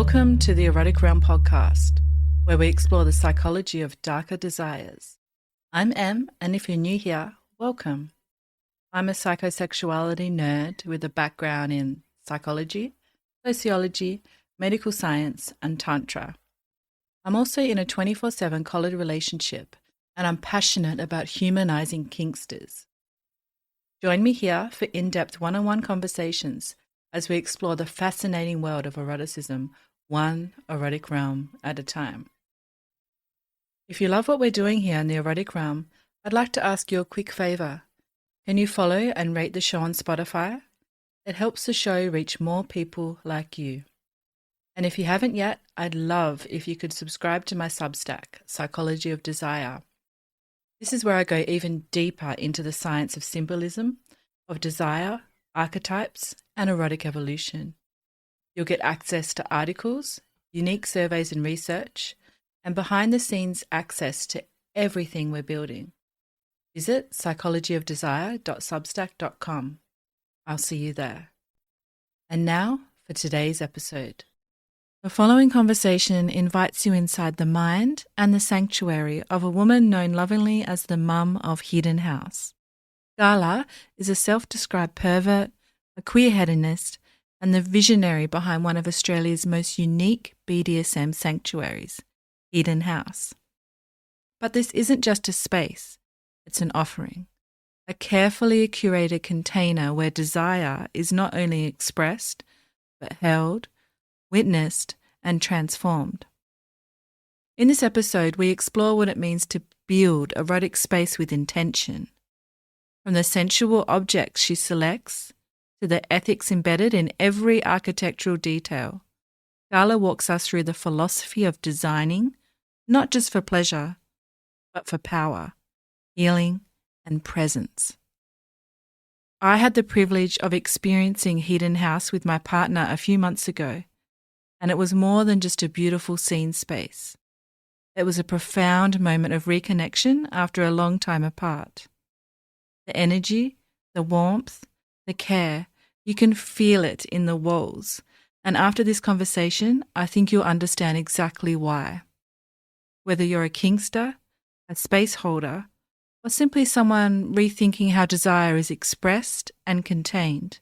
Welcome to the Erotic Realm podcast, where we explore the psychology of darker desires. I'm Em, and if you're new here, welcome. I'm a psychosexuality nerd with a background in psychology, sociology, medical science, and Tantra. I'm also in a 24/7 collared relationship, and I'm passionate about humanizing kinksters. Join me here for in-depth one-on-one conversations as we explore the fascinating world of eroticism, one erotic realm at a time. If you love what we're doing here in the erotic realm, I'd like to ask you a quick favor. Can you follow and rate the show on Spotify? It helps the show reach more people like you. And if you haven't yet, I'd love if you could subscribe to my Substack, Psychology of Desire. This is where I go even deeper into the science of symbolism, of desire, archetypes, and erotic evolution. You'll get access to articles, unique surveys and research, and behind-the-scenes access to everything we're building. Visit psychologyofdesire.substack.com. I'll see you there. And now for today's episode. The following conversation invites you inside the mind and the sanctuary of a woman known lovingly as the Mum of Hedon House. Gala is a self-described pervert, a queer hedonist, and the visionary behind one of Australia's most unique BDSM sanctuaries, Hedon House. But this isn't just a space, it's an offering, a carefully curated container where desire is not only expressed, but held, witnessed, and transformed. In this episode, we explore what it means to build erotic space with intention. From the sensual objects she selects to the ethics embedded in every architectural detail, Gala walks us through the philosophy of designing, not just for pleasure, but for power, healing, and presence. I had the privilege of experiencing Hedon House with my partner a few months ago, and it was more than just a beautiful scene space. It was a profound moment of reconnection after a long time apart. The energy, the warmth, the care, you can feel it in the walls. And after this conversation, I think you'll understand exactly why. Whether you're a kinkster, a space holder, or simply someone rethinking how desire is expressed and contained,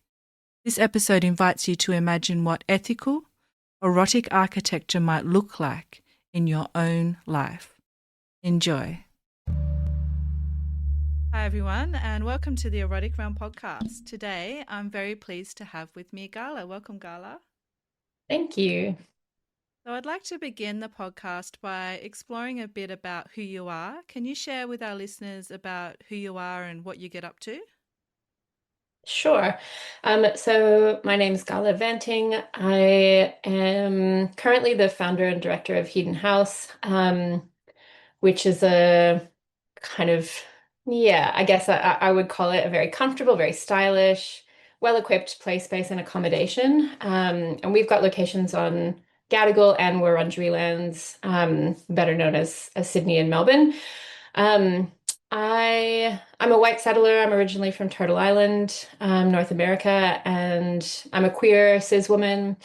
this episode invites you to imagine what ethical, erotic architecture might look like in your own life. Enjoy. Hi everyone, and welcome to the Erotic Realm podcast. Today, I'm very pleased to have with me Gala. Welcome, Gala. Thank you. So I'd like to begin the podcast by exploring a bit about who you are. Can you share with our listeners about who you are and what you get up to? Sure. So my name is Gala Vanting. I am currently the founder and director of Hedon House, which is a kind of, I guess I would call it a very comfortable, very stylish, well-equipped play space and accommodation. And we've got locations on Gadigal and Wurundjeri lands, better known as Sydney and Melbourne. I'm a white settler. I'm originally from Turtle Island, North America, and I'm a queer cis woman.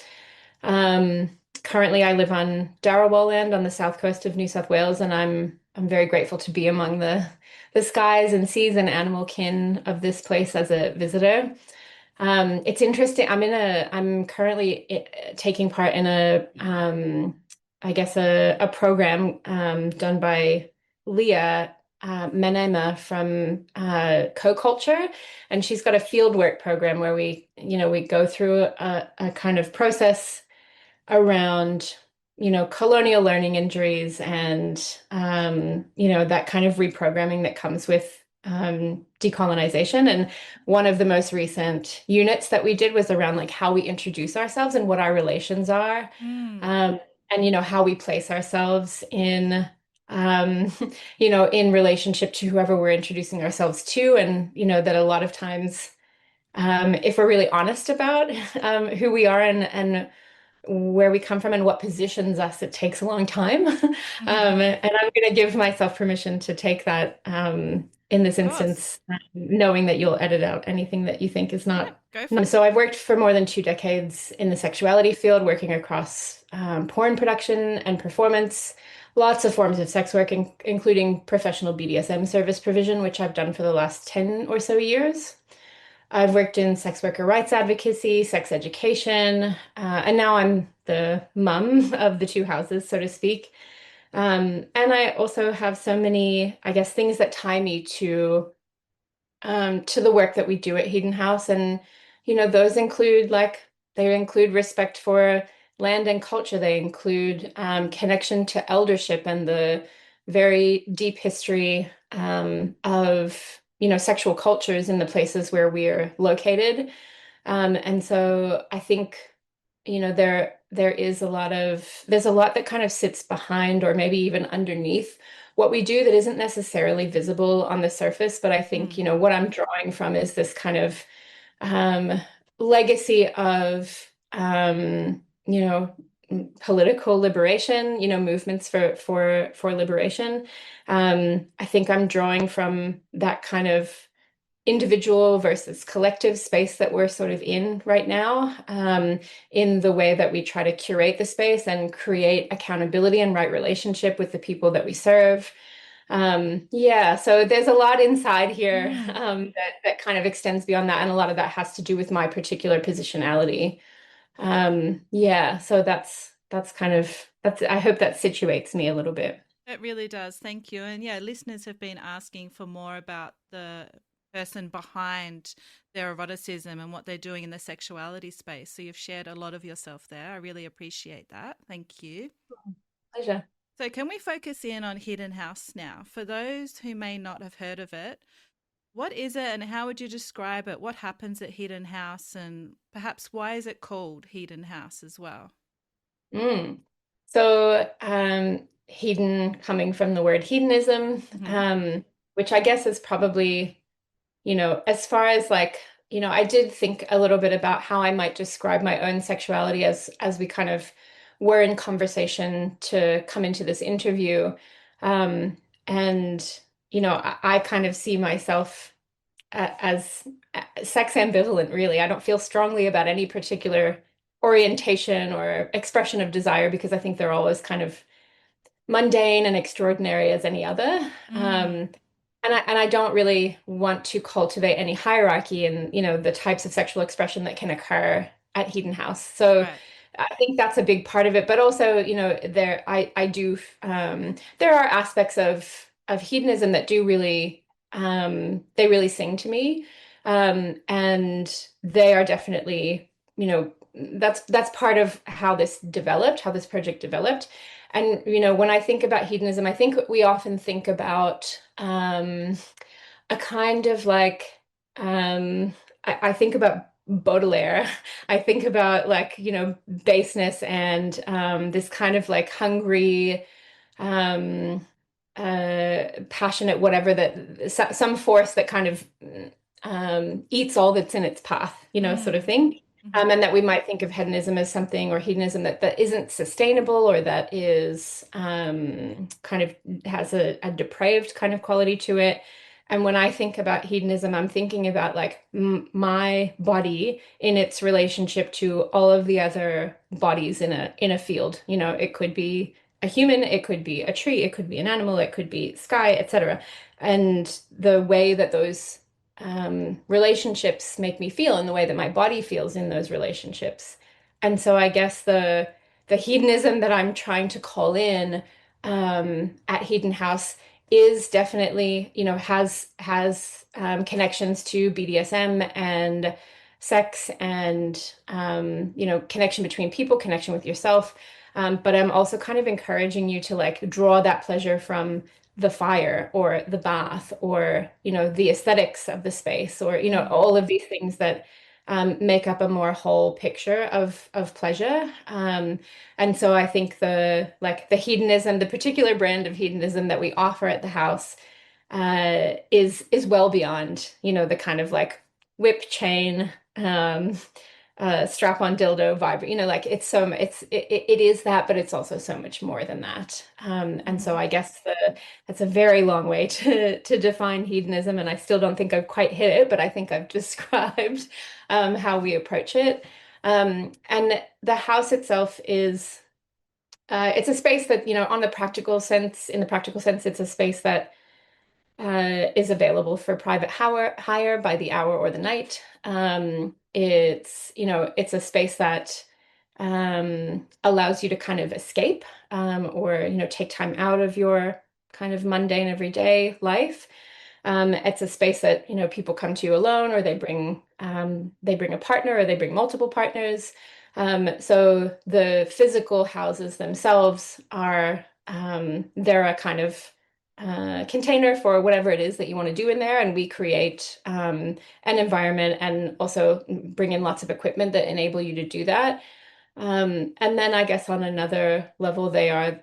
Currently, I live on Darawal land on the south coast of New South Wales, and I'm very grateful to be among the skies and seas and animal kin of this place as a visitor. It's interesting. I'm currently taking part in I guess a program done by Leah Menema from Co-Culture, and she's got a fieldwork program where we go through a kind of process around colonial learning injuries and that kind of reprogramming that comes with decolonization. And one of the most recent units that we did was around like how we introduce ourselves and what our relations are, and how we place ourselves in in relationship to whoever we're introducing ourselves to. And, that a lot of times, if we're really honest about who we are and where we come from and what positions us, it takes a long time. And I'm going to give myself permission to take that in this Of course. instance, knowing that you'll edit out anything that you think is Yeah, not. go for No. it. So I've worked for more than 2 decades in the sexuality field, working across porn production and performance, lots of forms of sex work, including professional BDSM service provision, which I've done for the last 10 or so years. I've worked in sex worker rights advocacy, sex education, and now I'm the mum of the two houses, so to speak. And I also have so many, I guess, things that tie me to the work that we do at Hedon House. And, those include they include respect for land and culture. They include connection to eldership and the very deep history of, sexual cultures in the places where we're located. And so I think, there's a lot that kind of sits behind or maybe even underneath what we do that isn't necessarily visible on the surface. But I think, Mm, what I'm drawing from is this kind of um, legacy of, political liberation, movements for liberation. I think I'm drawing from that kind of individual versus collective space that we're sort of in right now, in the way that we try to curate the space and create accountability and right relationship with the people that we serve. Yeah, so there's a lot inside here mm. that kind of extends beyond that, and a lot of that has to do with my particular positionality. Yeah, so that's kind of that's I hope that situates me a little bit. It really does. Thank you. And yeah, listeners have been asking for more about the person behind their eroticism and what they're doing in the sexuality space. So you've shared a lot of yourself there. I really appreciate that. Thank you. Pleasure. So, can we focus in on Hidden House now? For those who may not have heard of it, what is it and how would you describe it? What happens at Hidden House and perhaps why is it called Hidden House as well? Mm. So, hedon coming from the word hedonism, Hmm. which I guess is probably, as far as like, I did think a little bit about how I might describe my own sexuality as we kind of were in conversation to come into this interview. Um, and, I kind of see myself as sex ambivalent, really. I don't feel strongly about any particular orientation or expression of desire because I think they're always kind of mundane and extraordinary as any other. Mm, And I don't really want to cultivate any hierarchy in, the types of sexual expression that can occur at Hedon House. So right. I think that's a big part of it. But also, I do there are aspects of hedonism that do really they really sing to me. And they are definitely, that's part of how this developed, how this project developed. And, when I think about hedonism, I think we often think about a kind of like, I think about Baudelaire. I think about like, baseness and this kind of like hungry, um, passionate, whatever that some force that kind of eats all that's in its path, sort of Mm, thing. hmm. And that we might think of hedonism as something or hedonism that isn't sustainable or that is kind of has a depraved kind of quality to it. And when I think about hedonism, I'm thinking about like my body in its relationship to all of the other bodies in a field. It could be a human, it could be a tree, it could be an animal, it could be sky, etc. And the way that those relationships make me feel and the way that my body feels in those relationships. And so I guess the hedonism that I'm trying to call in at Hedon House is definitely, has connections to BDSM and sex and connection between people, connection with yourself. But I'm also kind of encouraging you to like draw that pleasure from the fire or the bath or the aesthetics of the space or Mm, all of these things that make up a more whole picture of pleasure. And so I think the hedonism, the particular brand of hedonism that we offer at the house is well beyond the kind of like whip chain, strap-on dildo vibe. Like it is that, but it's also so much more than that. And so Hmm. I guess that's a very long way to define hedonism, and I still don't think I've quite hit it, but I think I've described how we approach it. And the house itself is it's a space that, in the practical sense, it's a space that is available for private hire by the hour or the night. It's a space that allows you to kind of escape, or, take time out of your kind of mundane everyday life. It's a space that, people come to alone, or they bring a partner, or they bring multiple partners. So the physical houses themselves they're a kind of container for whatever it is that you want to do in there, and we create an environment and also bring in lots of equipment that enable you to do that. And then I guess on another level, they are,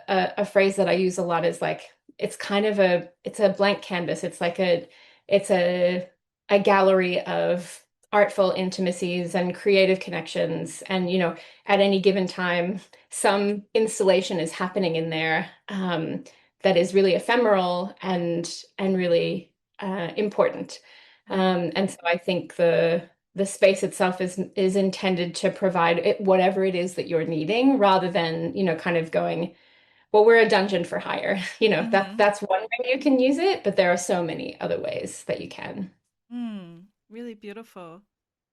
a phrase that I use a lot is like, it's a blank canvas. It's a gallery of artful intimacies and creative connections. And, at any given time, some installation is happening in there, that is really ephemeral and really important. And so I think the space itself is intended to provide whatever it is that you're needing, rather than, kind of going, well, we're a dungeon for hire. Hmm. That's one way you can use it, but there are so many other ways that you can. Mm, really beautiful.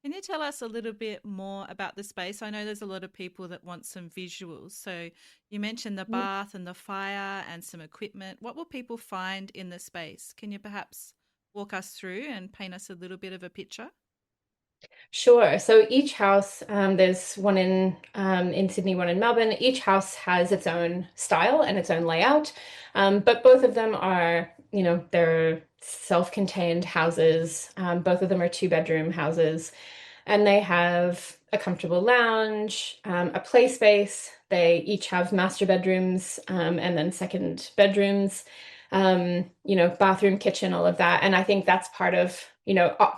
Can you tell us a little bit more about the space? I know there's a lot of people that want some visuals. So you mentioned the bath and the fire and some equipment. What will people find in the space? Can you perhaps walk us through and paint us a little bit of a picture? Sure. So each house, there's one in Sydney, one in Melbourne. Each house has its own style and its own layout, but both of them are, they're self-contained houses. Both of them are two-bedroom houses, and they have a comfortable lounge, a play space. They each have master bedrooms, and then second bedrooms, bathroom, kitchen, all of that. And I think that's part of,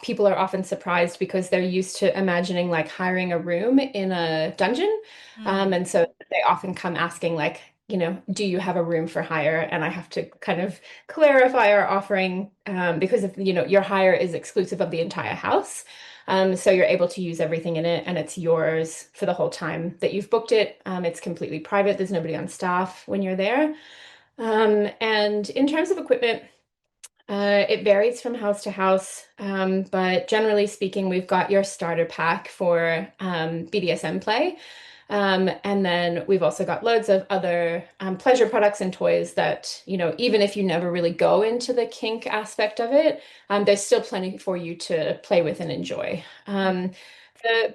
people are often surprised because they're used to imagining like hiring a room in a dungeon. Mm, And so they often come asking like, do you have a room for hire? And I have to kind of clarify our offering, because if, your hire is exclusive of the entire house. So you're able to use everything in it, and it's yours for the whole time that you've booked it. It's completely private. There's nobody on staff when you're there. And in terms of equipment, it varies from house to house, but generally speaking, we've got your starter pack for BDSM play. And then we've also got loads of other pleasure products and toys that, even if you never really go into the kink aspect of it, there's still plenty for you to play with and enjoy. mm,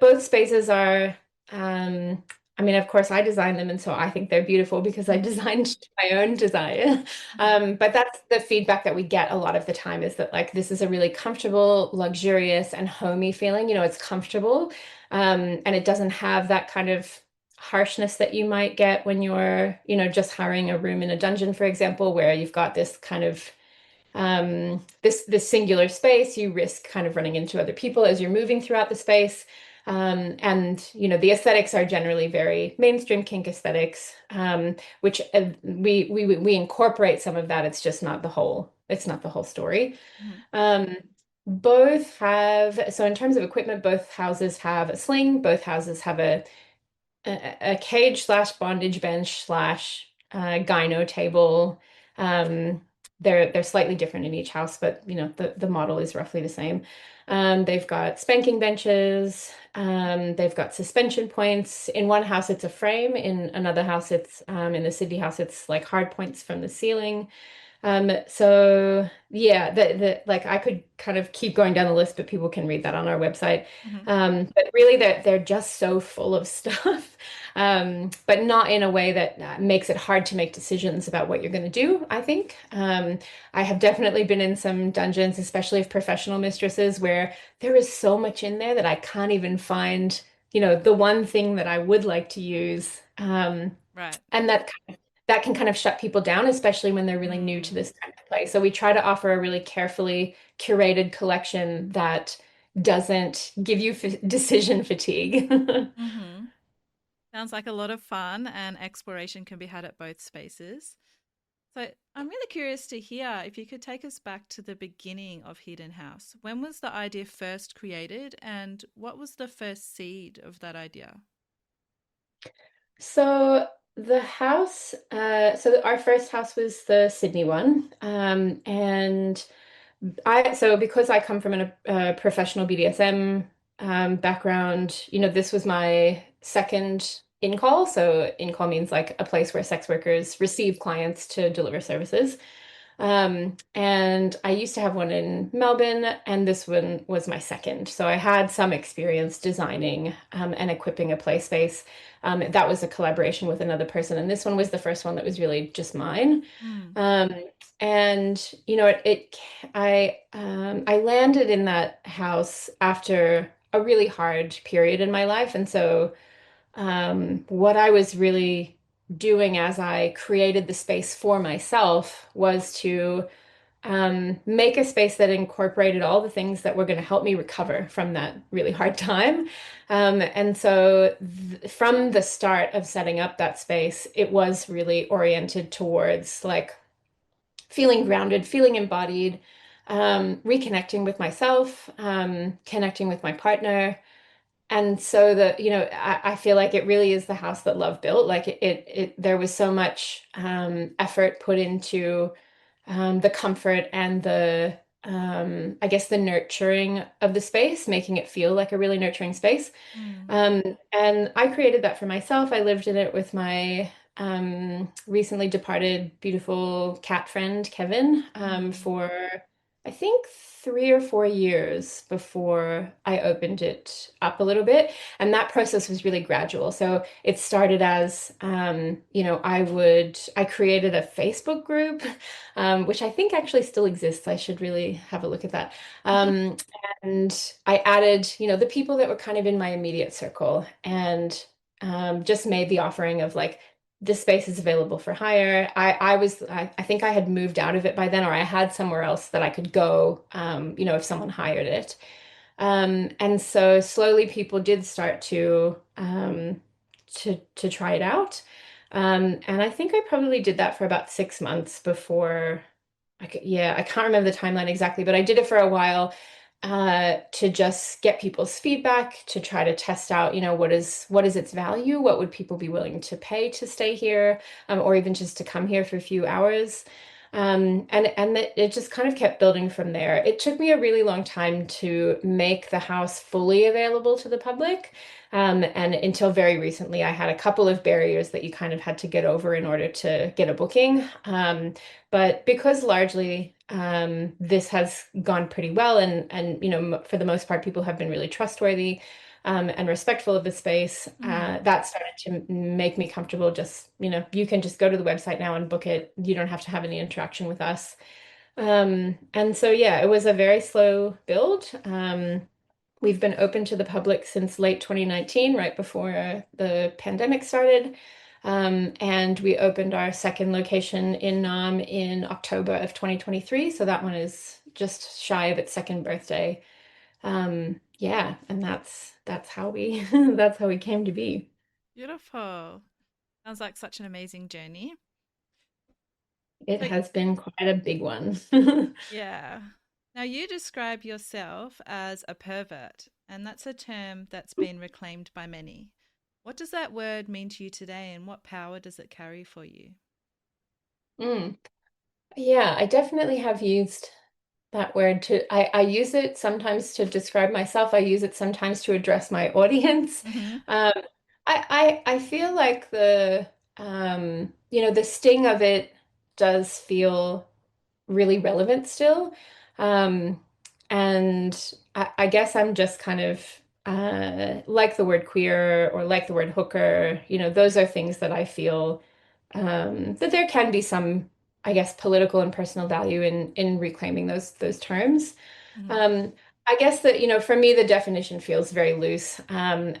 Both spaces are, um, I mean, of course, I designed them, and so I think they're beautiful because I designed my own design. mhm, But that's the feedback that we get a lot of the time, is that like this is a really comfortable, luxurious, and homey feeling. It's comfortable, and it doesn't have that kind of harshness that you might get when you're, just hiring a room in a dungeon, for example, where you've got this kind of this singular space. You risk kind of running into other people as you're moving throughout the space. And the aesthetics are generally very mainstream kink aesthetics, which we incorporate some of that. It's just not the whole. It's not the whole story. mhm, Um, both have, so in terms of equipment, both houses have a sling. Both houses have a cage slash bondage bench slash gyno table. Um, they're slightly different in each house, but the model is roughly the same. They've got spanking benches. They've got suspension points. In one house, it's a frame. In another house, it's in the Sydney house, it's like hard points from the ceiling. So yeah, the like I could kind of keep going down the list, but people can read that on our website. mhm. But really, they're just so full of stuff, but not in a way that makes it hard to make decisions about what you're going to do, I think. I have definitely been in some dungeons, especially of professional mistresses, where there is so much in there that I can't even find, the one thing that I would like to use. Right. And that can kind of shut people down, especially when they're really new to Mm, this kind of play. So we try to offer a really carefully curated collection that doesn't give you f decision fatigue. Mm-hmm. Sounds like a lot of fun and exploration can be had at both spaces. So I'm really curious to hear if you could take us back to the beginning of Hidden House. When was the idea first created and what was the first seed of that idea? So the house, our first house was the Sydney one, and so because I come from a professional BDSM background, this was my second in-call. So in-call means like a place where sex workers receive clients to deliver services. And I used to have one in Melbourne, and this one was my second. So I had some experience designing and equipping a play space. That was a collaboration with another person, and this one was the first one that was really just mine. Mm. Um, and I landed in that house after a really hard period in my life, and so what I was really doing as I created the space for myself was to make a space that incorporated all the things that were going to help me recover from that really hard time. And so th from the start of setting up that space, it was really oriented towards like feeling grounded, feeling embodied, reconnecting with myself, connecting with my partner. And so I feel like it really is the house that love built. Like there was so much effort put into the comfort and I guess the nurturing of the space, making it feel like a really nurturing space. Mm. Um, and I created that for myself. I lived in it with my recently departed beautiful cat friend, Kevin, Mm. for I think 3 or 4 years before I opened it up a little bit. And that process was really gradual. So it started as, I created a Facebook group, which I think actually still exists. I should really have a look at that. Um, and I added, the people that were kind of in my immediate circle and just made the offering of like, this space is available for hire. I think I had moved out of it by then, or I had somewhere else that I could go, if someone hired it. And so slowly people did start to try it out. And I think I probably did that for about 6 months before yeah, I can't remember the timeline exactly, but I did it for a while to just get people's feedback, to try to test out, what is its value? What would people be willing to pay to stay here, or even just to come here for a few hours? And it just kind of kept building from there. It took me a really long time to make the house fully available to the public. And until very recently, I had a couple of barriers that you kind of had to get over in order to get a booking. But because largely this has gone pretty well, and for the most part, people have been really trustworthy and respectful of the space, Mm. that started to make me comfortable. Just, you can just go to the website now and book it. You don't have to have any interaction with us. And so, yeah, it was a very slow build. We've been open to the public since late 2019, right before the pandemic started. And we opened our second location in Nam in October of 2023. So that one is just shy of its second birthday. Yeah, and that's how we that's how we came to be. Beautiful. Sounds like such an amazing journey. It So, has been quite a big one. yeah. Now, you describe yourself as a pervert, and that's a term that's been reclaimed by many. What does that word mean to you today, and what power does it carry for you? Mm. Yeah, I definitely have used that word I use it sometimes to describe myself. I use it sometimes to address my audience. Mm-hmm. Um, I feel like the sting of it does feel really relevant still. Um, and I guess I'm just kind of like the word queer or like the word hooker, those are things that I feel that there can be some, I guess, political and personal value in reclaiming those terms. Mm-hmm. Um, I guess that, for me, the definition feels very loose. And,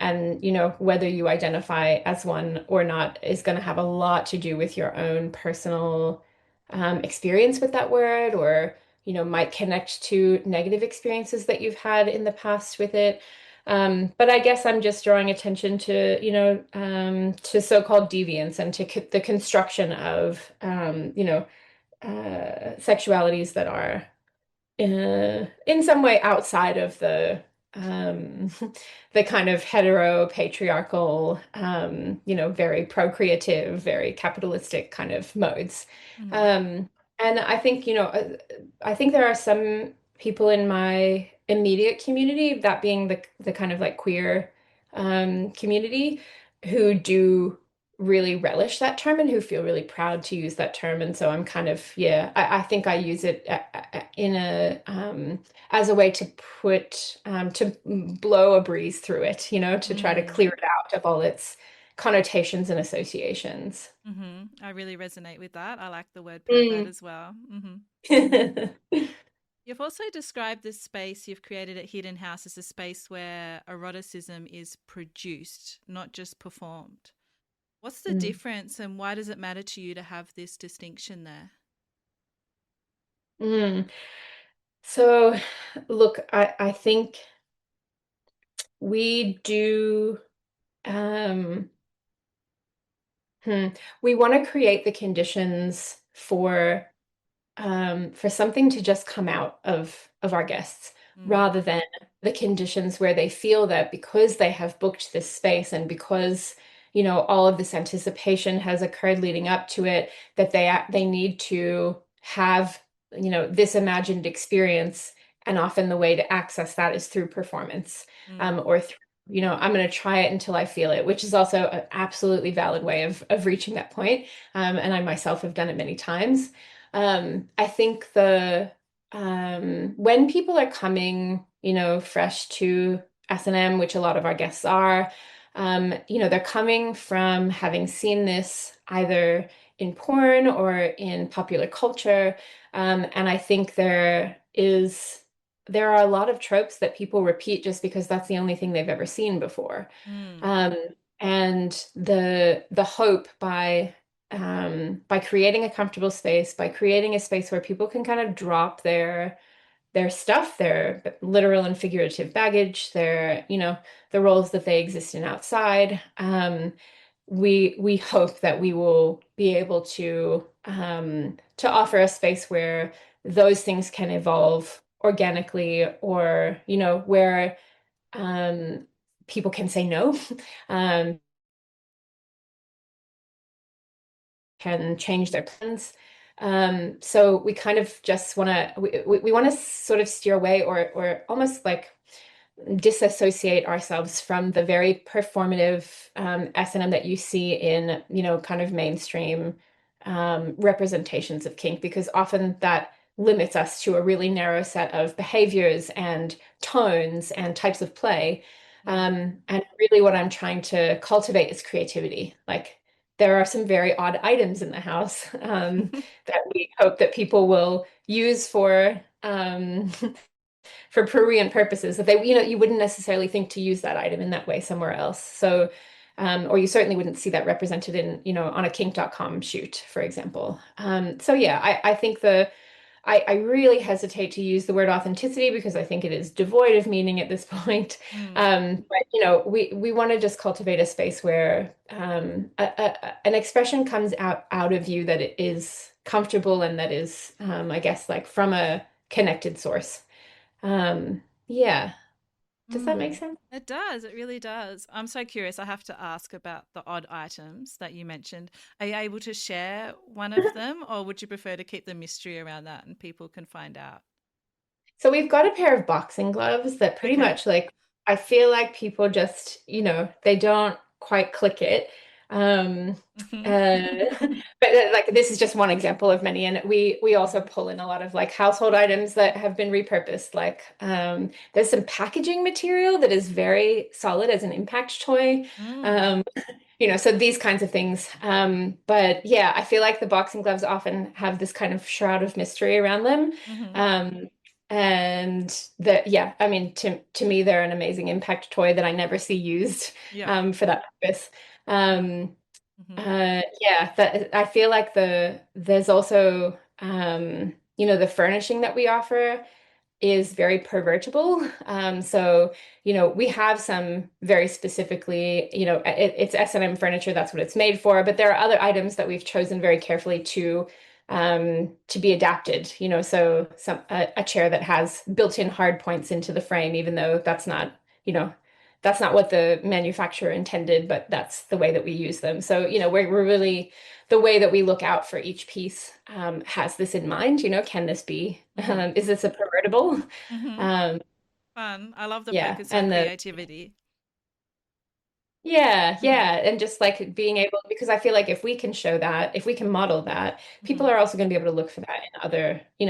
whether you identify as one or not is going to have a lot to do with your own personal experience with that word or might connect to negative experiences that you've had in the past with it. But I guess I'm just drawing attention to, to so-called deviance and to the construction of, sexualities that are in some way outside of um, the kind of hetero patriarchal, very procreative, very capitalistic kind of modes. Mm. And I think, I think there are some people in my immediate community, that being the kind of like queer community, who do really relish that term and who feel really proud to use that term. And so I'm kind of, yeah, I think I use it in a as a way to to blow a breeze through it, to try to Mm. clear it out of all its connotations and associations. I really resonate with that. I like the word pervert Mm. as well. You've also described this space you've created at Hidden House as a space where eroticism is produced, not just performed. What's the Mm. difference and why does it matter to you to have this distinction there? Mm. So, look, I think we do, um, hmm, we want to create the conditions for something to just come out of our guests, Mm. rather than the conditions where they feel that because they have booked this space and because all of this anticipation has occurred leading up to it, that they need to have this imagined experience, and often the way to access that is through performance, Mm. or through I'm going to try it until I feel it, which is also an absolutely valid way of reaching that point. And I myself have done it many times. I think the when people are coming, fresh to S&M, which a lot of our guests are, they're coming from having seen this either in porn or in popular culture. And I think there are a lot of tropes that people repeat just because that's the only thing they've ever seen before. Mm. Um, and the hope by creating a comfortable space, by creating a space where people can kind of drop their stuff, their literal and figurative baggage, the roles that they exist in outside. We hope that we will be able to offer a space where those things can evolve organically, or where um, people can say no. um, can change their plans. So we kind of just want to we want to sort of steer away, or almost like disassociate ourselves from the very performative S&M that you see in kind of mainstream representations of kink, because often that limits us to a really narrow set of behaviors and tones and types of play. Mm. And really what I'm trying to cultivate is creativity. Like, there are some very odd items in the house that we hope that people will use for prurient purposes, that you wouldn't necessarily think to use that item in that way somewhere else. So, or you certainly wouldn't see that represented in, on a kink.com shoot, for example. So yeah, I think I really hesitate to use the word authenticity because I think it is devoid of meaning at this point. Mm. But we want to just cultivate a space where an expression comes out of you that it is comfortable and that is, I guess, like from a connected source. Yeah. Does that make Mm. sense? It does. It really does. I'm so curious. I have to ask about the odd items that you mentioned. Are you able to share one of them, or would you prefer to keep the mystery around that and people can find out? So we've got a pair of boxing gloves that pretty Okay. much, like, I feel like people just, they don't quite click it. Um, uh, but like, this is just one example of many, and we also pull in a lot of like household items that have been repurposed. Like, there's some packaging material that is very solid as an impact toy. Mm. Um, so these kinds of things. But yeah, I feel like the boxing gloves often have this kind of shroud of mystery around them. Mm-hmm. Um, and yeah, I mean, to me, they're an amazing impact toy that I never see used Yep. for that purpose. Um, Mm-hmm. yeah, that I feel like there's also the furnishing that we offer is very pervertible. So, we have some very specifically, it's S&M furniture, that's what it's made for, but there are other items that we've chosen very carefully to be adapted, so a chair that has built-in hard points into the frame, even though you know, that's not what the manufacturer intended, but that's the way that we use them. So, we're really the way that we look out for each piece has this in mind, can this be, Mm-hmm. is this a pervertible? Mm-hmm. Um, Fun. I love the yeah, focus on and creativity. yeah, Mm-hmm. yeah, and just like being able, because I feel like if we can show that, if we can model that, Mm-hmm. people are also going to be able to look for that in other, in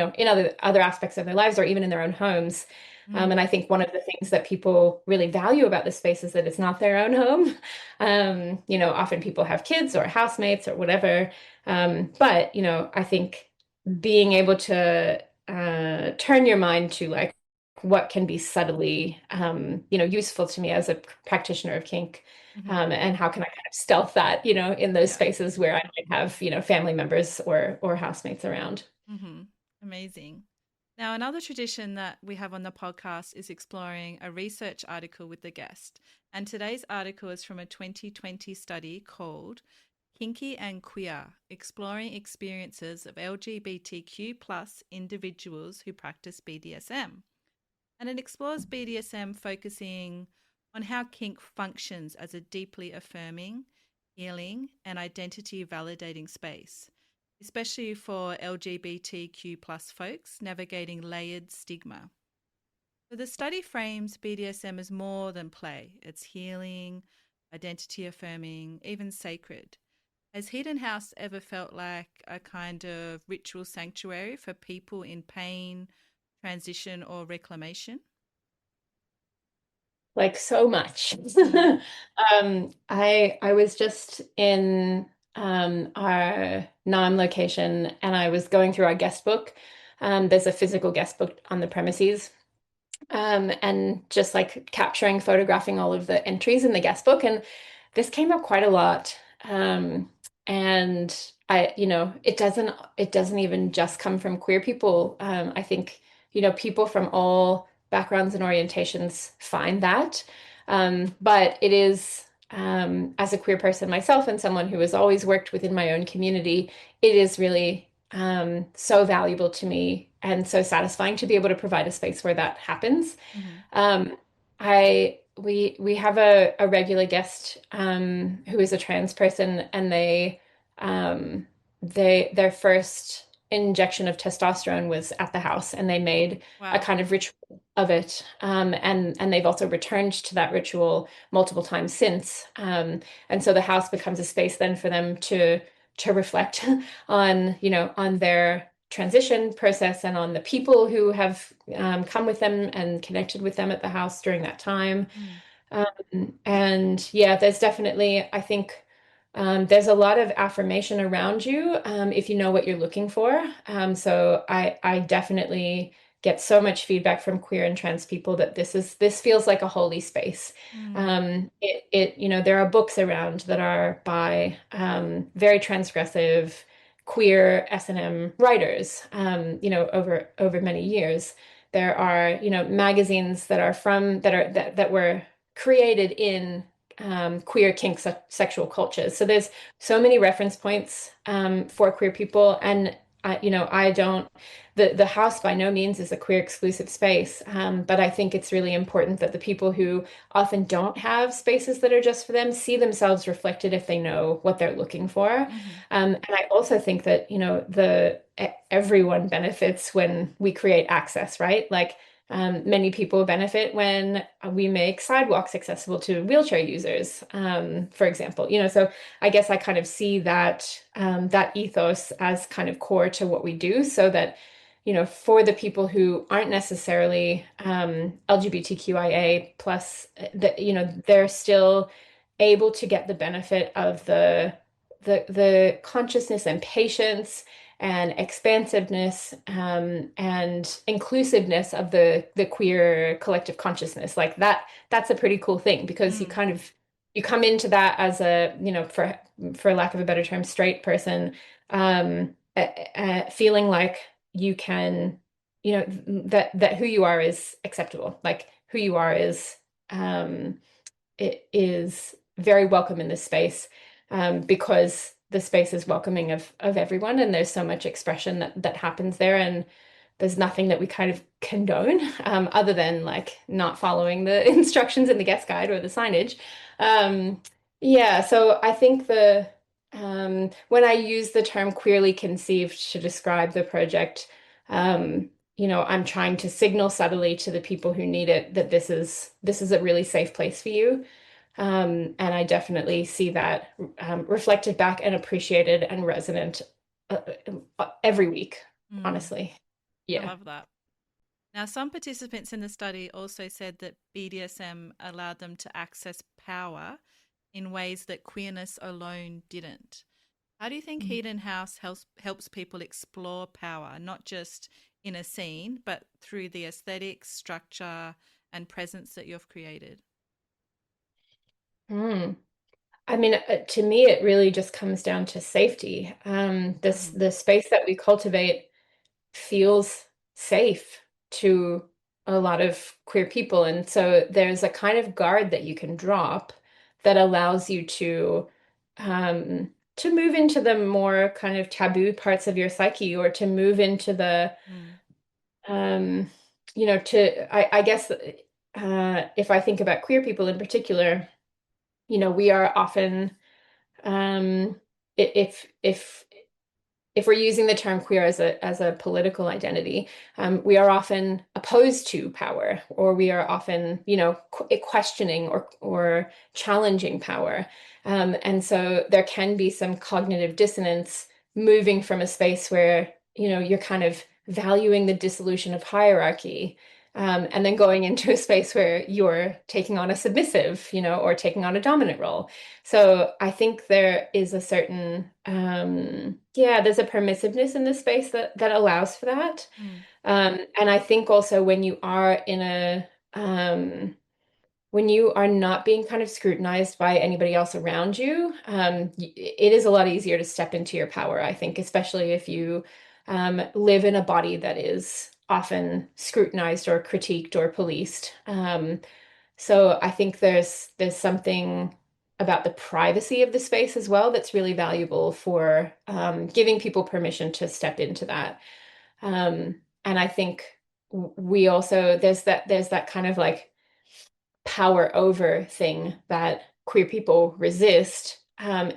other aspects of their lives or even in their own homes. Mm. And I think one of the things that people really value about this space is that it's not their own home. Often people have kids or housemates or whatever. But I think being able to turn your mind to like what can be subtly, useful to me as a practitioner of kink. Mm-hmm. And how can I kind of stealth that, in those Yeah. spaces where I might have, family members or housemates around. Mm-hmm. Amazing. Now, another tradition that we have on the podcast is exploring a research article with the guest. And today's article is from a 2020 study called Kinky and Queer, Exploring Experiences of LGBTQ plus individuals who practice BDSM. And it explores BDSM focusing on how kink functions as a deeply affirming, healing, and identity validating space, especially for LGBTQ plus folks navigating layered stigma. So the study frames BDSM as more than play. It's healing, identity affirming, even sacred. Has Hedon House ever felt like a kind of ritual sanctuary for people in pain, transition, or reclamation? Like so much. Mm. I was just in our NAM location and I was going through our guest book. There's a physical guest book on the premises. And just like capturing, photographing all of the entries in the guest book. And this came up quite a lot. Um, and it doesn't even just come from queer people. I think, people from all backgrounds and orientations find that. But it is, as a queer person myself and someone who has always worked within my own community, it is really so valuable to me and so satisfying to be able to provide a space where that happens. Mm-hmm. Um, we have a regular guest who is a trans person, and their first injection of testosterone was at the house, and they made a Wow. kind of ritual of it. And they've also returned to that ritual multiple times since. And so the house becomes a space then for them to reflect on, on their transition process and on the people who have come with them and connected with them at the house during that time. Mm. And yeah, there's definitely, I think, there's a lot of affirmation around you if you know what you're looking for. So I definitely get so much feedback from queer and trans people that this feels like a holy space. Mm. There are books around that are by very transgressive queer S&M writers, over many years. There are, magazines that are that were created in queer kink sexual cultures. So there's so many reference points for queer people, and I don't. The house by no means is a queer exclusive space, but I think it's really important that the people who often don't have spaces that are just for them see themselves reflected if they know what they're looking for. Mm-hmm. And I also think that everyone benefits when we create access, right? Like many people benefit when we make sidewalks accessible to wheelchair users, for example. So I guess I kind of see that ethos as kind of core to what we do, so that for the people who aren't necessarily LGBTQIA plus, that they're still able to get the benefit of the consciousness and patience and expansiveness and inclusiveness of the queer collective consciousness. Like that's a pretty cool thing, because Mm. you come into that as a, for lack of a better term, straight person, feeling like you can, that who you are is acceptable. Like who you are is it is very welcome in this space, because the space is welcoming of everyone, and there's so much expression that happens there, and there's nothing that we kind of condone, other than like not following the instructions in the guest guide or the signage. Um, yeah, so I think when I use the term queerly conceived to describe the project, I'm trying to signal subtly to the people who need it that this is a really safe place for you. And I definitely see that reflected back and appreciated and resonant uh, every week, Mm, honestly. I Yeah. love that. Now, some participants in the study also said that BDSM allowed them to access power in ways that queerness alone didn't. How do you think Hedon House helps people explore power, not just in a scene, but through the aesthetics, structure, and presence that you've created? Mm. I mean, to me, it really just comes down to safety. Mm-hmm. The space that we cultivate feels safe to a lot of queer people. And so there's a kind of guard that you can drop that allows you to move into the more kind of taboo parts of your psyche, or to move into Mm, um, I guess, if I think about queer people in particular, we are often, um, if we're using the term queer as a political identity, we are often opposed to power, or we are often, questioning or challenging power, and so there can be some cognitive dissonance moving from a space where you're kind of valuing the dissolution of hierarchy, and then going into a space where you're taking on a submissive, or taking on a dominant role. So I think there is a certain, yeah, there's a permissiveness in the space that allows for that. mm, And I think also when you are not being kind of scrutinized by anybody else around you, it is a lot easier to step into your power, I think, especially if you live in a body that is often scrutinized or critiqued or policed. So I think there's something about the privacy of the space as well that's really valuable for giving people permission to step into that. And I think we also there's that kind of like power over thing that queer people resist. And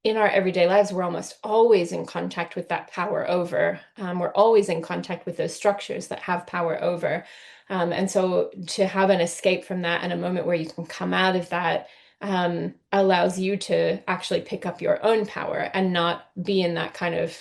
in our everyday lives, we're almost always in contact with that power over. We're always in contact with those structures that have power over. And so to have an escape from that and a moment where you can come out of that, allows you to actually pick up your own power and not be in that kind of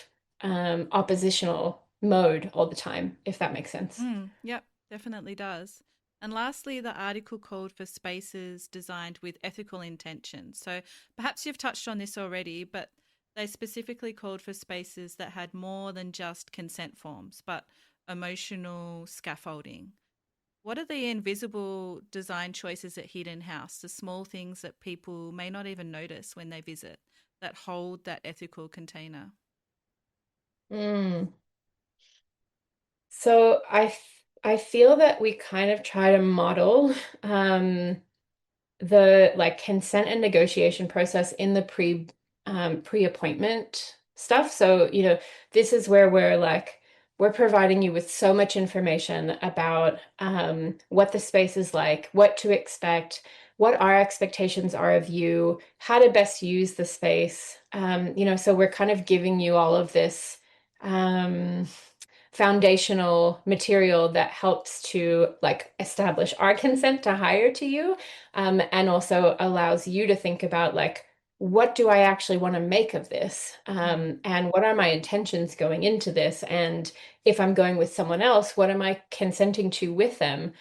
oppositional mode all the time, if that makes sense. yep, definitely does. And lastly, the article called for spaces designed with ethical intention. So perhaps you've touched on this already, but they specifically called for spaces that had more than just consent forms, but emotional scaffolding. What are the invisible design choices at Hidden House, the small things that people may not even notice when they visit, that hold that ethical container? Mm. So I feel that we kind of try to model um, the like consent and negotiation process in the pre-appointment stuff. So, this is where we're providing you with so much information about what the space is like, what to expect, what our expectations are of you, how to best use the space. So we're kind of giving you all of this um, foundational material that helps to like establish our consent to hire to you, and also allows you to think about like, what do I actually want to make of this, Mm, and what are my intentions going into this, and if I'm going with someone else, what am I consenting to with them.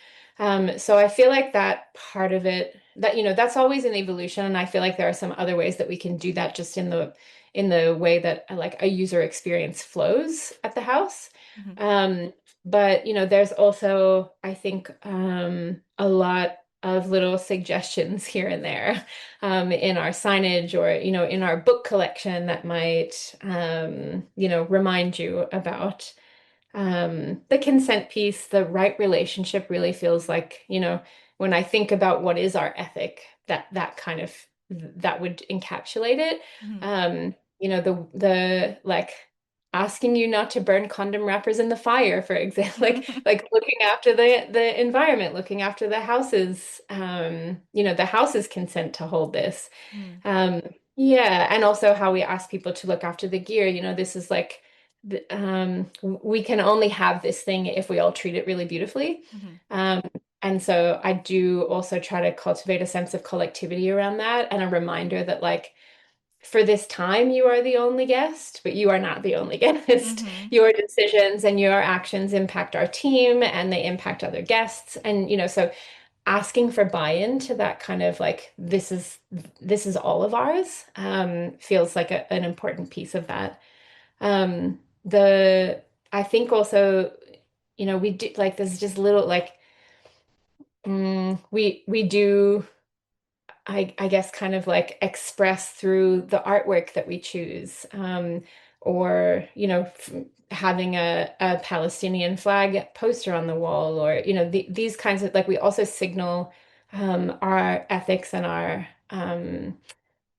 So I feel like that part of it, that that's always an evolution, and I feel like there are some other ways that we can do that just in the way that like a user experience flows at the house. mhm, um, but there's also, I think, a lot. of little suggestions here and there in our signage or, in our book collection that might, remind you about the consent piece. The right relationship really feels like, when I think about what is our ethic, that would encapsulate it. Mhm. The like asking you not to burn condom wrappers in the fire, for example, like looking after the environment, looking after the houses, the house's consent to hold this. Mm. Um, yeah, and also how we ask people to look after the gear. This is like we can only have this thing if we all treat it really beautifully. Mhm. Um, and so I do also try to cultivate a sense of collectivity around that and a reminder that, like, for this time, you are the only guest, but you are not the only guest. Mhm. Your decisions and your actions impact our team and they impact other guests. And, so asking for buy-in to that kind of like, this is all of ours, feels like an important piece of that. The I think also, we do like there's just little like we do I guess kind of like express through the artwork that we choose, or having a Palestinian flag poster on the wall, or these kinds of like we also signal our ethics and our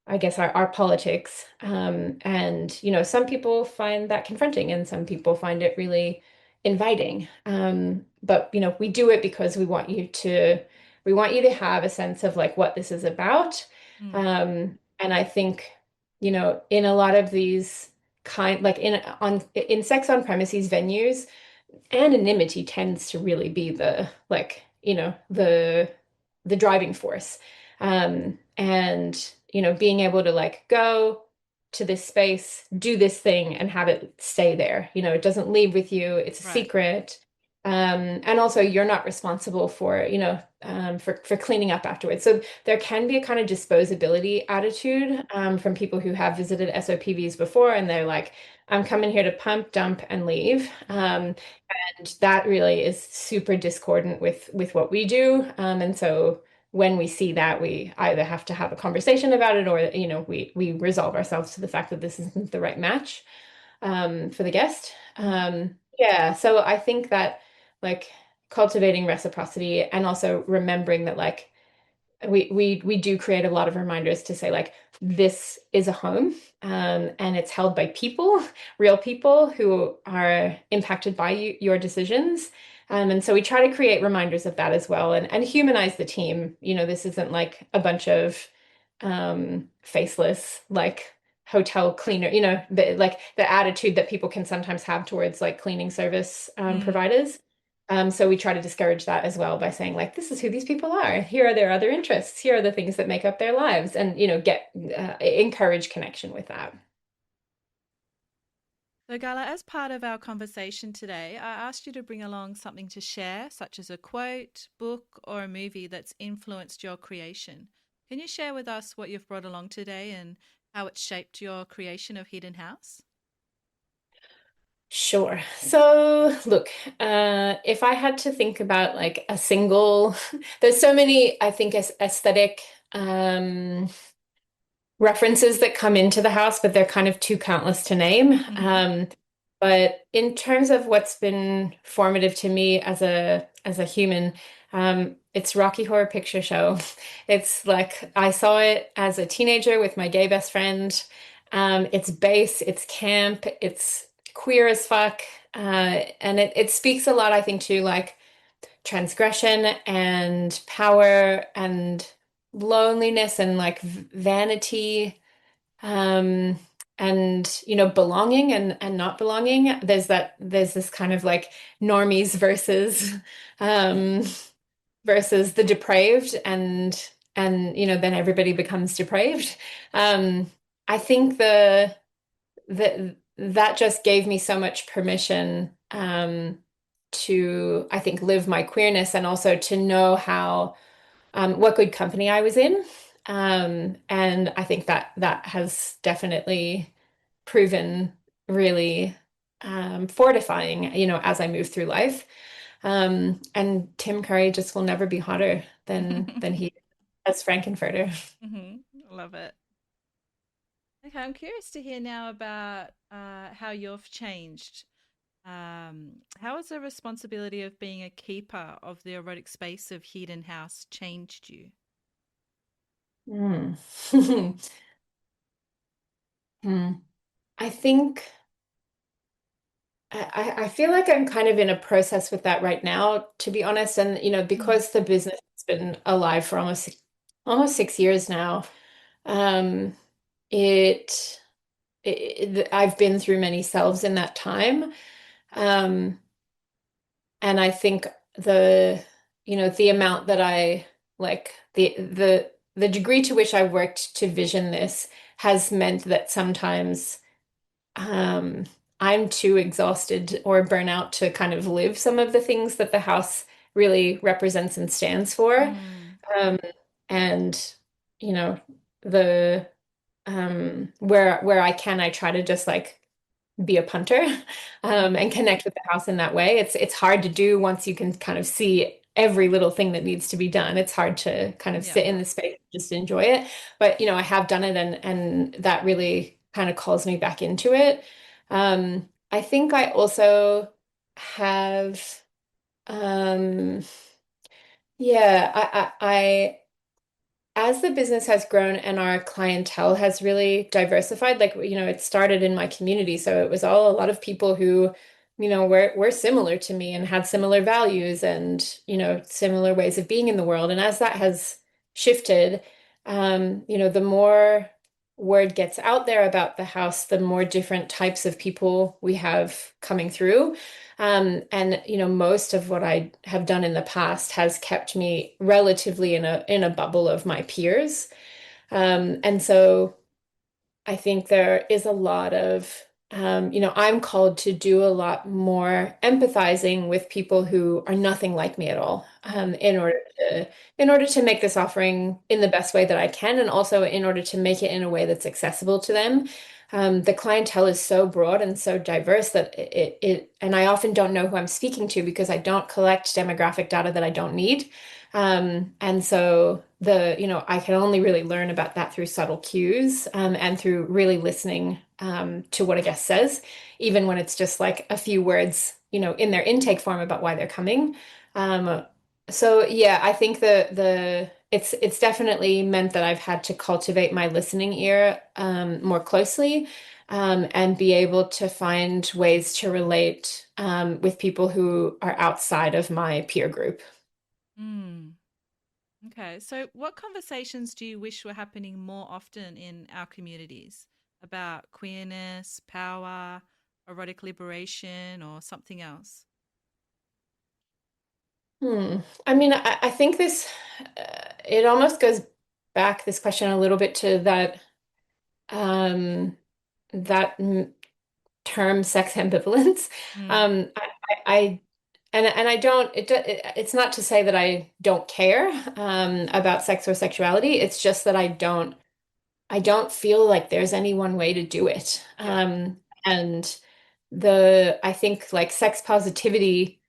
I guess our politics. And some people find that confronting and some people find it really inviting. But we do it because we want you to have a sense of like what this is about. Mm. And I think, in a lot of these like in sex on premises venues, anonymity tends to really be the like the driving force, and being able to like go to this space, do this thing and have it stay there. It doesn't leave with you, it's a Right. secret. And also you're not responsible for for cleaning up afterwards, so there can be a kind of disposability attitude from people who have visited SOPVs before, and they're like, I'm coming here to pump, dump and leave. And that really is super discordant with what we do. And so when we see that, we either have to have a conversation about it, or we resolve ourselves to the fact that this isn't the right match for the guest. Mm. Yeah, so I think that like cultivating reciprocity and also remembering that like we do create a lot of reminders to say like this is a home, and it's held by people, real people who are impacted by your decisions. And so we try to create reminders of that as well, and humanize the team. This isn't like a bunch of faceless like hotel cleaner, like the attitude that people can sometimes have towards like cleaning service Mm. providers. So we try to discourage that as well by saying like, this is who these people are. Here are their other interests. Here are the things that make up their lives, and get encourage connection with that. So, Gala, as part of our conversation today, I asked you to bring along something to share, such as a quote, book, or a movie that's influenced your creation. Can you share with us what you've brought along today and how it shaped your creation of Hidden House? Sure. So, look, if I had to think about like a single, there's so many, I think, aesthetic references that come into the house, but they're kind of too countless to name. Mm-hmm. But in terms of what's been formative to me as a human, it's Rocky Horror Picture Show. It's like I saw it as a teenager with my gay best friend. It's bass, it's camp, it's queer as fuck, and it speaks a lot, I think, to like transgression and power and loneliness and like vanity, um and belonging and not belonging. There's this kind of like normies um versus the depraved, and then everybody becomes depraved. I think that just gave me so much permission, to, I think, live my queerness and also to know how, what good company I was in. And I think that has definitely proven really fortifying, as I move through life. And Tim Curry just will never be hotter than he is as Frankenfurter. Hmm. Love it. Okay, I'm curious to hear now about how you've changed. How has the responsibility of being a keeper of the erotic space of Hedon House changed you? Hmm. Hmm. I think I feel like I'm kind of in a process with that right now, to be honest. And Mm. because the business has been alive for almost 6 years now, um, it, I've been through many selves in that time. Um, and I think the amount that I like the degree to which I worked to vision this has meant that sometimes um, I'm too exhausted or burnout to kind of live some of the things that the house really represents and stands for. Mm. Um, and you know, the where I can, I try to just like be a punter and Mm. connect with the house in that way. It's hard to do once you can kind of see every little thing that needs to be done. It's hard to kind of Yeah. sit in the space and just enjoy it. But I have done it and that really kind of calls me back into it. I think I also have um yeah, as the business has grown and our clientele has really diversified, like, it started in my community. So it was all a lot of people who, were similar to me and had similar values and, similar ways of being in the world. And as that has shifted, the more word gets out there about the house, the more different types of people we have coming through. And most of what I have done in the past has kept me relatively in a bubble of my peers. And so I think there is a lot of, I'm called to do a lot more empathizing with people who are nothing like me at all, Mm. in order to make this offering in the best way that I can, and also in order to make it in a way that's accessible to them. The clientele is so broad and so diverse that and I often don't know who I'm speaking to because I don't collect demographic data that I don't need. And so I can only really learn about that through subtle cues, and through really listening, to what a guest says, even when it's just like a few words, in their intake form about why they're coming. Um, so yeah, I think it's definitely meant that I've had to cultivate my listening ear, more closely, and be able to find ways to relate, with people who are outside of my peer group. Mm. Okay, so what conversations do you wish were happening more often in our communities about queerness, power, erotic liberation, or something else? Hmm. I mean, I think it almost goes back, this question, a little bit to that term sex ambivalence. Mm. I and I don't, it's not to say that I don't care, about sex or sexuality. It's just that I don't feel like there's any one way to do it. Yeah. And I think like sex positivity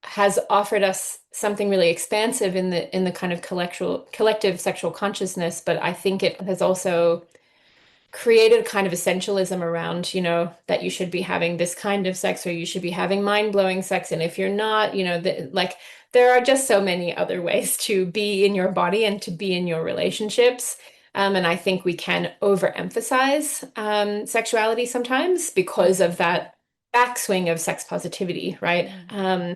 has offered us something really expansive in the kind of collective sexual consciousness, but I think it has also created kind of essentialism around, that you should be having this kind of sex or you should be having mind-blowing sex. And if you're not, like there are just so many other ways to be in your body and to be in your relationships. And I think we can overemphasize, sexuality sometimes because Mm. of that backswing of sex positivity, right? Mm.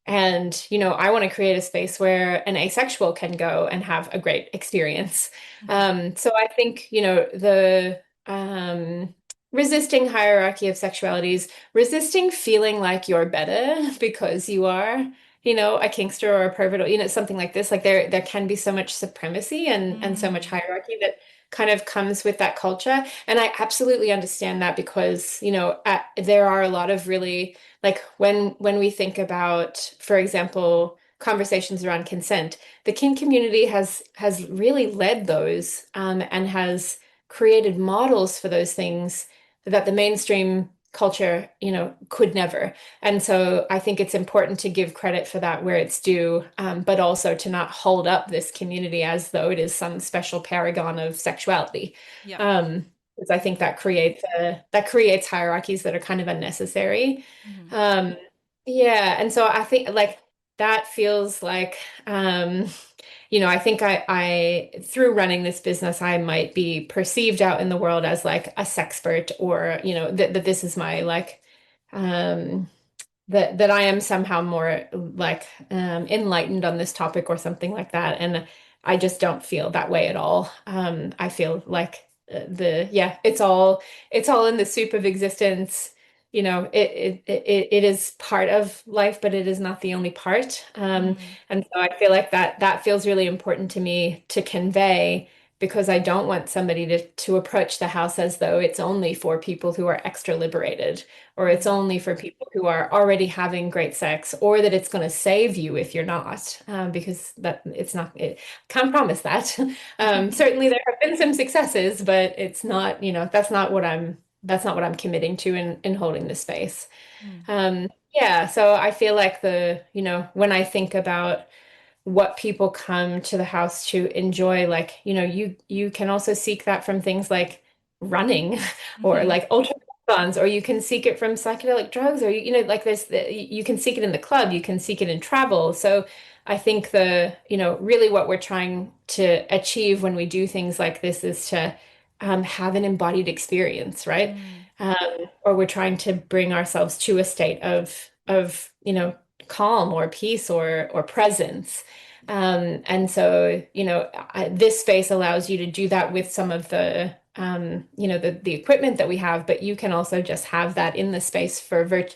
And I want to create a space where an asexual can go and have a great experience. Mhm. So I think, the um, resisting hierarchy of sexualities, resisting feeling like you're better because you are, a kinkster or a pervert, or, something like this. Like there can be so much supremacy and so much Mm. hierarchy that kind of comes with that culture. And I absolutely understand that because, there are a lot of really, like when we think about, for example, conversations around consent, the kink community has really led those, and has created models for those things that the mainstream culture, could never. And so I think it's important to give credit for that where it's due, but also to not hold up this community as though it is some special paragon of sexuality. Yep. Because I think that creates hierarchies that are kind of unnecessary. Hmm. Um, yeah, and so I think like that feels like I think I through running this business, I might be perceived out in the world as like a sexpert, or that this is my like um that I am somehow more like enlightened on this topic or something like that. And I just don't feel that way at all. I feel like it's all in the soup of existence. It is part of life, but it is not the only part. Mm. And so I feel like that feels really important to me to convey, because I don't want somebody to approach the house as though it's only for people who are extra liberated, or it's Mm. only for people who are already having great sex, or that it's going to save you if you're not, because that it's not. Can't promise that. Certainly, there have been some successes, but it's not. That's not what I'm committing to in holding this space. Mm. Yeah, so I feel like when I think about what people come to the house to enjoy, like you can also seek that from things like running or Hmm. like ultra marathons, or you can seek it from psychedelic drugs, or like this, you can seek it in the club, you can seek it in travel. So I think really what we're trying to achieve when we do things like this is to have an embodied experience, right? Mm. um, or we're trying to bring ourselves to a state of calm or peace or presence. And so, this space allows you to do that with some of the equipment that we have, but you can also just have that in the space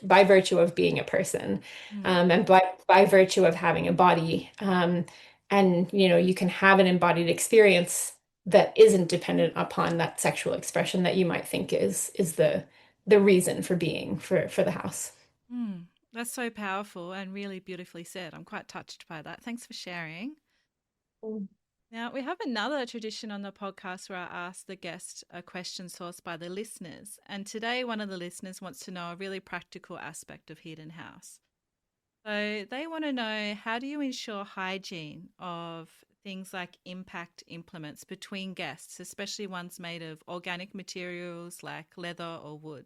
by virtue of being a person, Mm. and by virtue of having a body. And, you can have an embodied experience that isn't dependent upon that sexual expression that you might think is the reason for being for the house. Mm. That's so powerful and really beautifully said. I'm quite touched by that. Thanks for sharing. Mm. Now, we have another tradition on the podcast where I ask the guest a question sourced by the listeners. And today, one of the listeners wants to know a really practical aspect of Hedon House. So they want to know, how do you ensure hygiene of things like impact implements between guests, especially ones made of organic materials like leather or wood?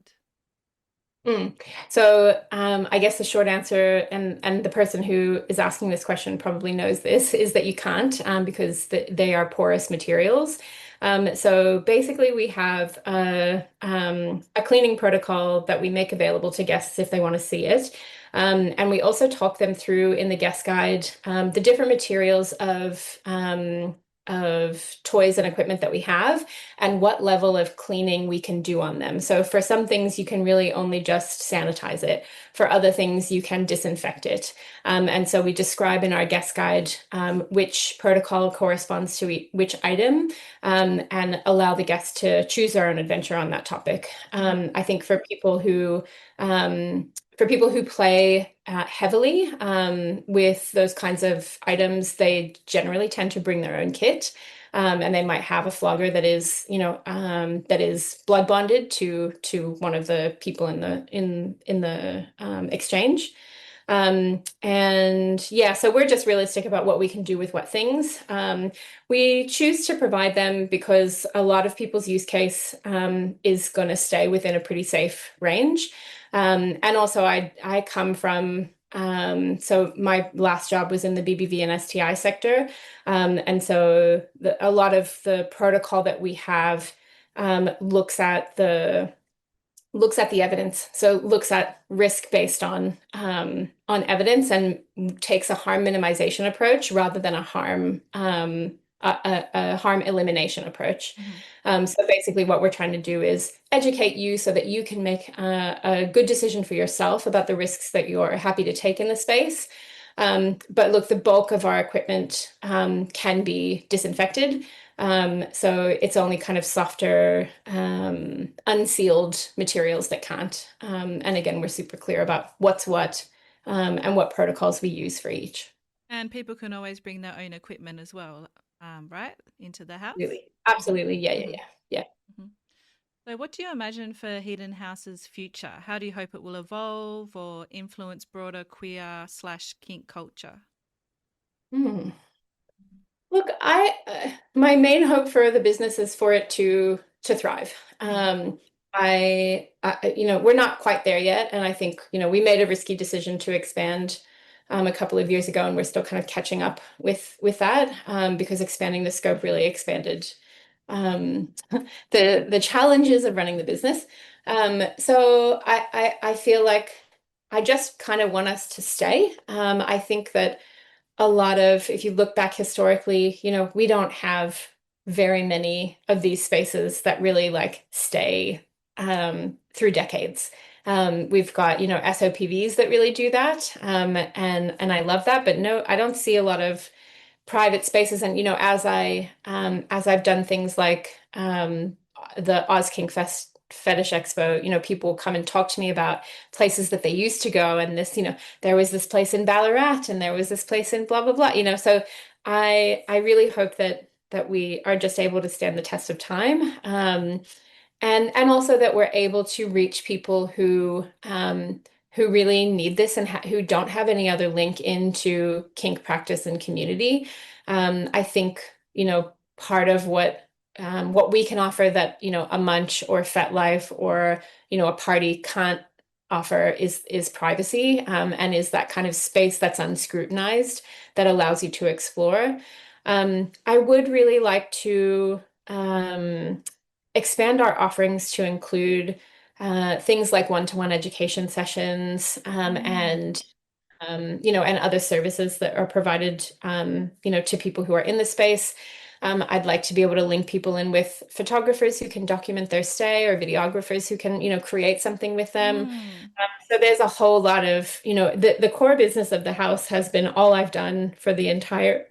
Mm. So I guess the short answer, and the person who is asking this question probably knows this, is that you can't, because they are porous materials. So basically, we have a cleaning protocol that we make available to guests if they want to see it. And we also talk them through in the guest guide the different materials of toys and equipment that we have, and what level of cleaning we can do on them. So for some things, you can really only just sanitize it. For other things, you can disinfect it. And so we describe in our guest guide which protocol corresponds to which item, and allow the guests to choose their own adventure on that topic. Mm-hmm. I think for people who play heavily with those kinds of items, they generally tend to bring their own kit. And they might have a flogger that is blood bonded to one of the people in the exchange. And yeah, so we're just realistic about what we can do with what things. We choose to provide them because a lot of people's use case is going to stay within a pretty safe range. And also, I come from so my last job was in the BBV and STI sector, and so a lot of the protocol that we have looks at the evidence. So looks at risk based on evidence, and takes a harm minimization approach rather than a harm elimination approach. Mm-hmm. So basically, what we're trying to do is educate you so that you can make a good decision for yourself about the risks that you're happy to take in the space. But look, the bulk of our equipment can be disinfected. So it's only kind of softer, unsealed materials that can't. And again, we're super clear about what's what, and what protocols we use for each. And people can always bring their own equipment as well, right, into the house. Really. Absolutely. Yeah, yeah, Mm-hmm. yeah. Yeah. Mm-hmm. So, what do you imagine for Hedon House's future? How do you hope it will evolve or influence broader queer slash kink culture? Hmm. Look, my main hope for the business is for it to thrive. Mm. We're not quite there yet, and I think, we made a risky decision to expand a couple of years ago, and we're still kind of catching up with that because expanding the scope really expanded um, the challenges of running the business. So I feel like I just kind of want us to stay. I think that a lot of, if you look back historically, we don't have very many of these spaces that really like stay through decades. We've got, SOPVs that really do that. And I love that, but no, I don't see a lot of private spaces. And, as I've done things like the Oz Kink Fest Fetish Expo, people come and talk to me about places that they used to go. And this, there was this place in Ballarat and there was this place in blah, blah, blah, so I really hope that we are just able to stand the test of time. And also that we're able to reach people who really need this and who don't have any other link into kink practice and community. I think, part of what we can offer that, a Munch or FetLife or, a party can't offer is privacy, and is that kind of space that's unscrutinized that allows you to explore. I would really like to expand our offerings to include things like one-to-one education sessions, Mm. and other services that are provided, to people who are in the space. I'd like to be able to link people in with photographers who can document their stay or videographers who can, create something with them. Mm. So there's a whole lot of, the core business of the house has been all I've done for the entire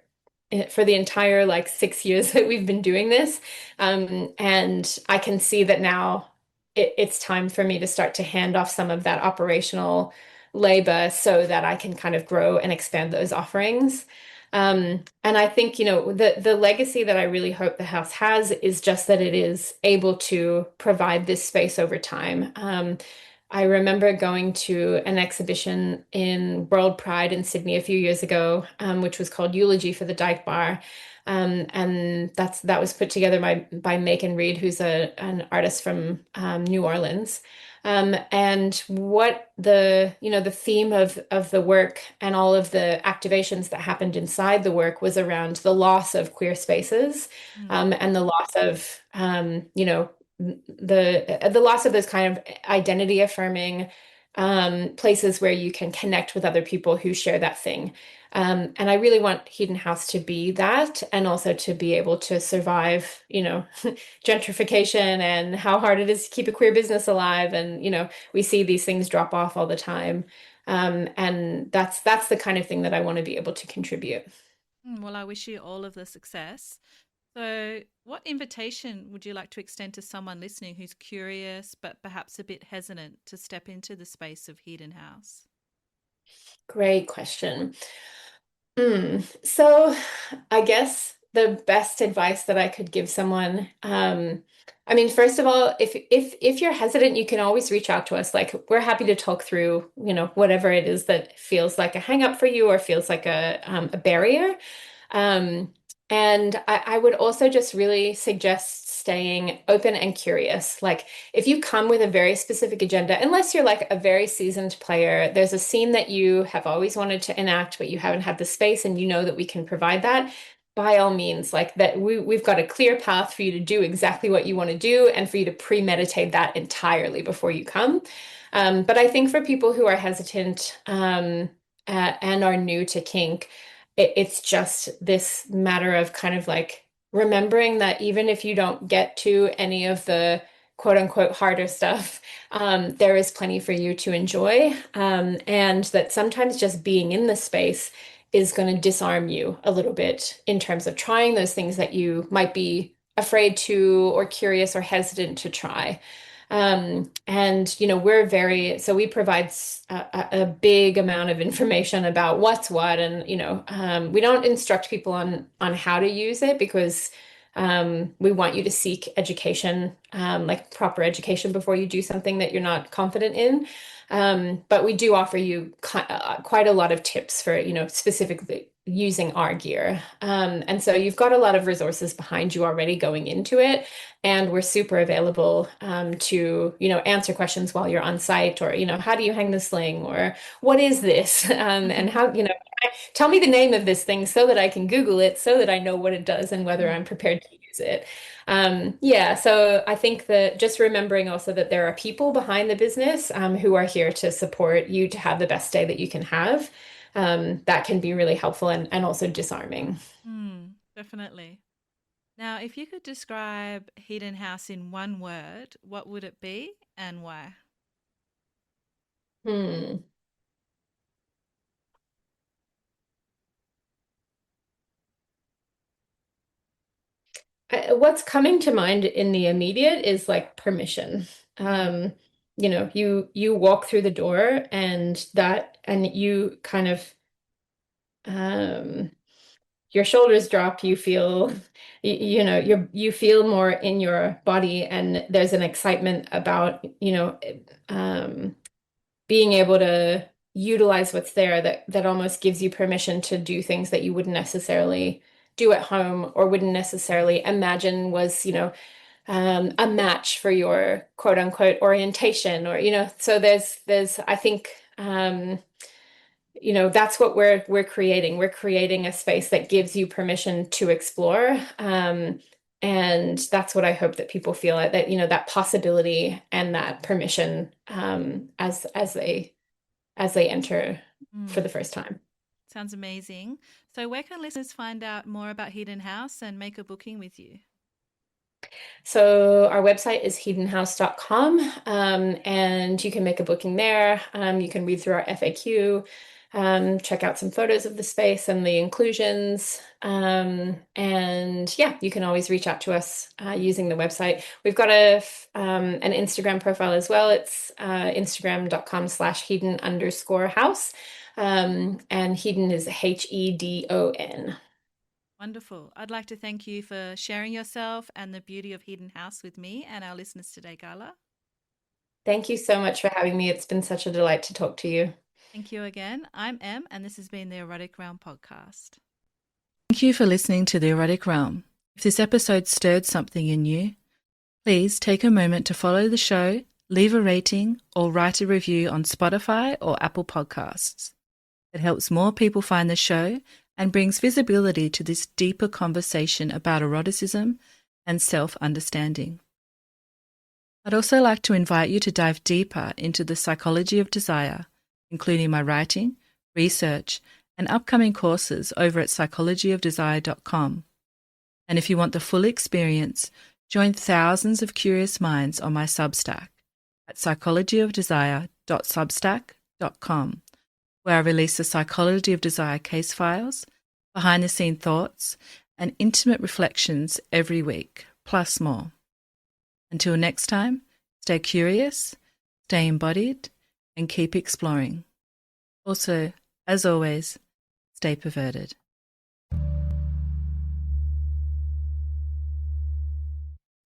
like 6 years that we've been doing this. And I can see that now it's time for me to start to hand off some of that operational labor so that I can kind of grow and expand those offerings. And I think, the legacy that I really hope the house has is just that it is able to provide this space over time. I remember going to an exhibition in World Pride in Sydney a few years ago, which was called Eulogy for the Dyke Bar. And that was put together by Macon Reed, who's an artist from New Orleans. And what the theme of the work and all of the activations that happened inside the work was around the loss of queer spaces, Mm. and the loss of, the loss of those kind of identity affirming places where you can connect with other people who share that thing. And I really want Hedon House to be that, and also to be able to survive, gentrification and how hard it is to keep a queer business alive. And, we see these things drop off all the time. And that's the kind of thing that I want to be able to contribute. Well, I wish you all of the success. So, what invitation would you like to extend to someone listening who's curious but perhaps a bit hesitant to step into the space of Hedon House? Great question. So I guess the best advice that I could give someone, I mean, first of all, if you're hesitant, you can always reach out to us. Like, we're happy to talk through, whatever it is that feels like a hang up for you or feels like a barrier. Um, and I would also just really suggest staying open and curious. Like, if you come with a very specific agenda, unless you're like a very seasoned player, there's a scene that you have always wanted to enact, but you haven't had the space, and you know that we can provide that. By all means, like that, we've got a clear path for you to do exactly what you want to do and for you to premeditate that entirely before you come. But I think for people who are hesitant, and are new to kink, it's just this matter of kind of like remembering that even if you don't get to any of the quote unquote harder stuff, there is plenty for you to enjoy. And that sometimes just being in the space is going to disarm you a little bit in terms of trying those things that you might be afraid to or curious or hesitant to try. And so we provide a big amount of information about what's what, and we don't instruct people on how to use it because We want you to seek education, like proper education before you do something that you're not confident in. But we do offer you quite a lot of tips for, specifically using our gear. And so you've got a lot of resources behind you already going into it. And we're super available to, answer questions while you're on site, or, how do you hang the sling, or what is this? And how, tell me the name of this thing so that I can Google it so that I know what it does and whether I'm prepared to use it. Yeah, so I think that just remembering also that there are people behind the business who are here to support you to have the best day that you can have. That can be really helpful and also disarming. Definitely. Now, if you could describe Hedon House in one word, what would it be and why? Hmm. What's coming to mind in the immediate is like permission. Mm. You walk through the door and you kind of um your shoulders drop, you feel you feel more in your body, and there's an excitement about um being able to utilize what's there that almost gives you permission to do things that you wouldn't necessarily do at home or wouldn't necessarily imagine was, a match for your quote unquote orientation, or, so there's, I think, that's what we're creating. We're creating a space that gives you permission to explore. And that's what I hope that people feel, that, that possibility and that permission as they enter for Mm. the first time. Sounds amazing. So, where can listeners find out more about Hedon House and make a booking with you? So our website is hedonhouse.com, and you can make a booking there. You can read through our FAQ, check out some photos of the space and the inclusions. And yeah, you can always reach out to us using the website. We've got an Instagram profile as well. It's instagram.com/hedon_house. And Hedon is Hedon. Wonderful. I'd like to thank you for sharing yourself and the beauty of Hedon House with me and our listeners today, Gala. Thank you so much for having me. It's been such a delight to talk to you. Thank you again. I'm Em, and this has been the Erotic Realm podcast. Thank you for listening to the Erotic Realm. If this episode stirred something in you, please take a moment to follow the show, leave a rating, or write a review on Spotify or Apple Podcasts. It helps more people find the show and brings visibility to this deeper conversation about eroticism and self-understanding. I'd also like to invite you to dive deeper into the psychology of desire, including my writing, research, and upcoming courses over at psychologyofdesire.com. And if you want the full experience, join thousands of curious minds on my Substack at psychologyofdesire.substack.com, where I release the Psychology of Desire case files, behind-the-scene thoughts, and intimate reflections every week, plus more. Until next time, stay curious, stay embodied, and keep exploring. Also, as always, stay perverted.